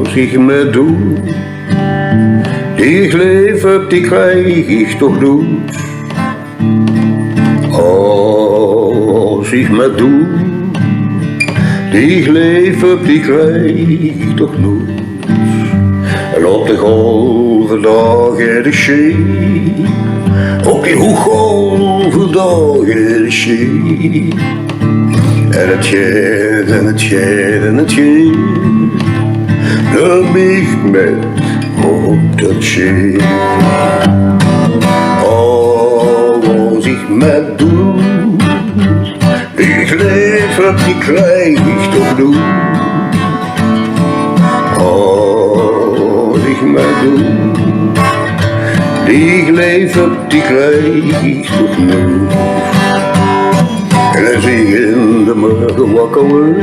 als ik me doe, die ik leef heb, die krijg ik toch dood. Als ik me doe, die ik leef heb, die krijg ik toch nooit. En op de golven dagen de zee, op die hoeggolven dagen de zee. En het gaat en het gaat en het gaat, dan ligt met op dat zee. Als ik met doe, ik leef op die krijg ik toch doe. Als ik met doe, die ik leef op die krijg ik toch nooit. En als ik in de morgen wakker word,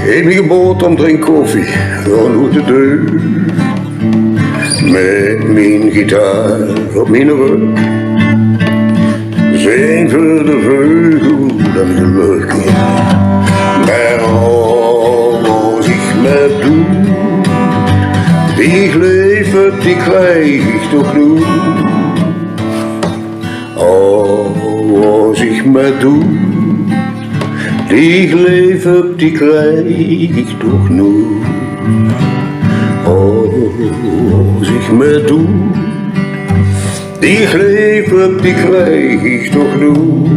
geef me een boterham, drink koffie, dan uit de deur. Met mijn gitaar op mijn rug, zing voor de vleugel dan geluk. Maar als ik me doe, die ik leef heb, die krijg ik toch nooit. Als ik me doe, die ik leef heb, die krijg ik toch nooit. Als ik me doe, die ik leef heb, die krijg ik toch nooit.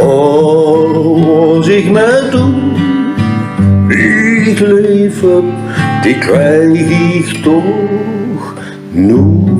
Als ik me doe, die ik leef heb, die krijg ik toch nooit.